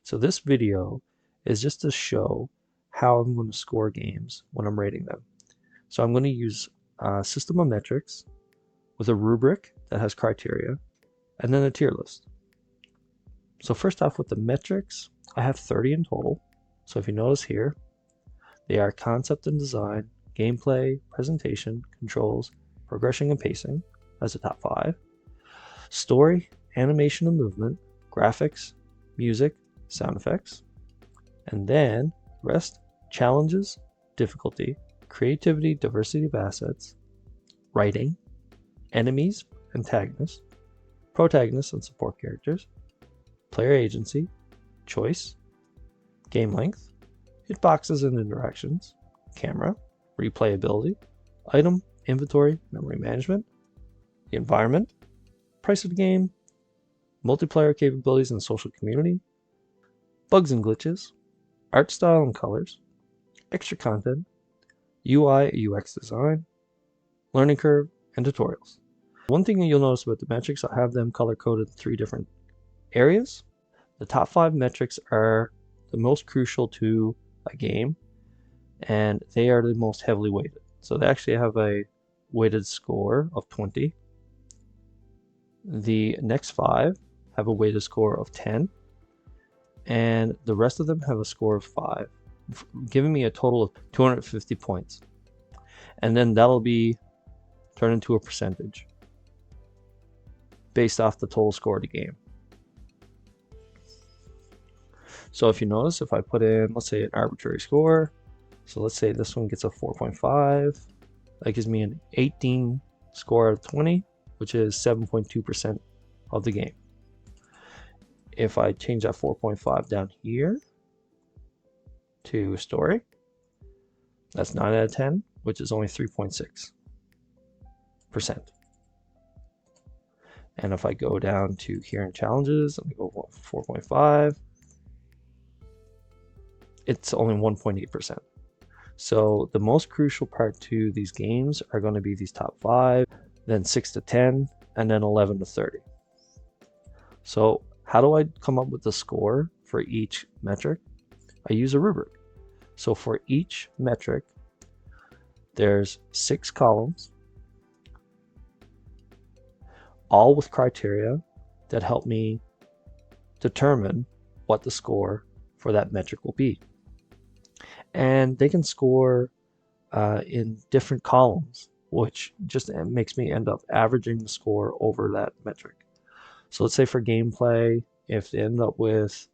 So this video is just to show how I'm going to score games when I'm rating them. So I'm going to use a system of metrics with a rubric that has criteria and then a tier list. So first off, with the metrics, I have 30 in total. So if you notice here, they are concept and design, gameplay, presentation, controls, progression and pacing as the top 5, story, animation and movement, graphics, music, sound effects, and then rest, challenges, difficulty, creativity, diversity of assets, writing, enemies, antagonists, protagonists and support characters, player agency, choice, game length, hitboxes and interactions, camera, replayability, item, inventory, memory management, the environment, price of the game, multiplayer capabilities and social community, bugs and glitches, art style and colors, extra content, UI UX design, learning curve, and tutorials. One thing that you'll notice about the metrics, I have them color coded in 3 different areas. The top 5 metrics are the most crucial to a game, and they are the most heavily weighted. So they actually have a weighted score of 20. The next 5 have a weighted score of 10, and the rest of them have a score of 5, giving me a total of 250 points. And then that'll be turned into a percentage based off the total score of the game. So if you notice, if I put in, let's say, an arbitrary score, so let's say this one gets a 4.5, that gives me an 18 score out of 20, which is 7.2% of the game. If I change that 4.5 down here to story, that's 9 out of 10, which is only 3.6%. And if I go down to here in challenges, and I go 4.5, it's only 1.8%. So the most crucial part to these games are going to be these top 5, then 6 to 10, and then 11 to 30. So how do I come up with the score for each metric? I use a rubric. So for each metric, there's 6 columns, all with criteria that help me determine what the score for that metric will be. And they can score in different columns, which just makes me end up averaging the score over that metric. So let's say for gameplay, if they end up with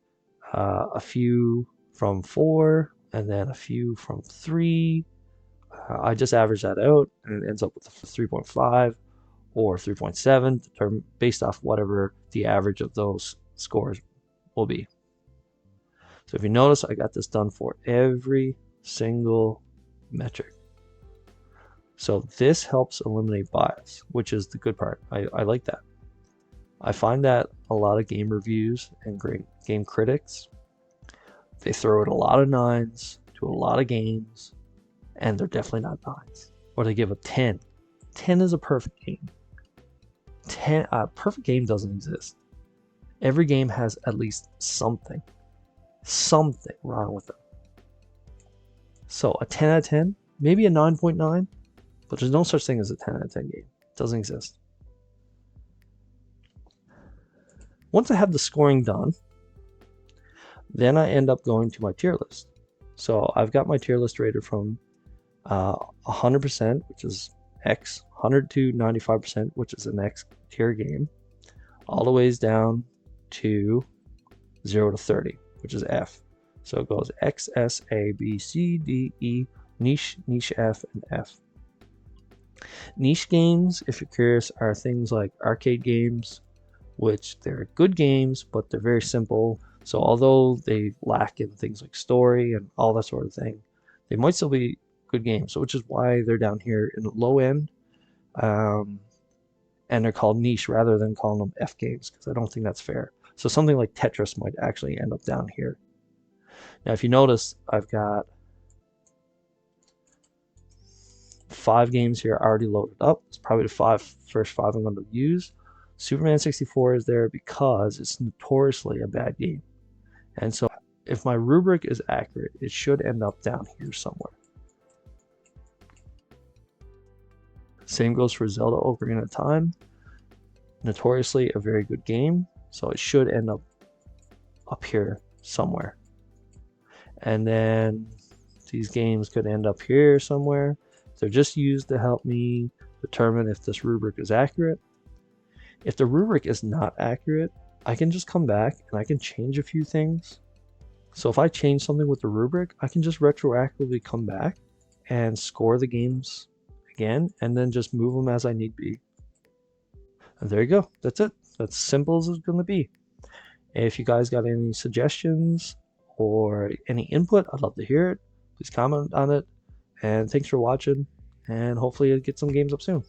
a few from 4 and then a few from 3, I just average that out and it ends up with a 3.5 or 3.7 based off whatever the average of those scores will be. So if you notice, I got this done for every single metric. So this helps eliminate bias, which is the good part. I like that. I find that a lot of game reviews and game critics, they throw out a lot of 9s to a lot of games, and they're definitely not 9s. Or they give a 10. 10 is a perfect game. A perfect game doesn't exist. Every game has at least something wrong with them. So a 10 out of 10, maybe a 9.9, but there's no such thing as a 10 out of 10 game. It doesn't exist. Once I have the scoring done, then I end up going to my tier list. So I've got my tier list rated from 100%, which is X, 100 to 95%, which is an X tier game, all the ways down to 0 to 30, which is F. So it goes X, S, A, B, C, D, E, niche, niche F, and F. Niche games, if you're curious, are things like arcade games, which they're good games, but they're very simple. So although they lack in things like story and all that sort of thing, they might still be good games. So which is why they're down here in the low end, and they're called niche rather than calling them F games, because I don't think that's fair. So something like Tetris might actually end up down here. Now, if you notice, I've got 5 games here already loaded up. It's probably the first 5 I'm going to use. Superman 64 is there because it's notoriously a bad game. And so if my rubric is accurate, it should end up down here somewhere. Same goes for Zelda Ocarina of Time. Notoriously a very good game, so it should end up here somewhere. And then these games could end up here somewhere. They're just used to help me determine if this rubric is accurate. If the rubric is not accurate, I can just come back and I can change a few things. So if I change something with the rubric, I can just retroactively come back and score the games again and then just move them as I need be. And there you go. That's it. That's simple as it's going to be. If you guys got any suggestions or any input, I'd love to hear it. Please comment on it. And thanks for watching. And hopefully, I'll get some games up soon.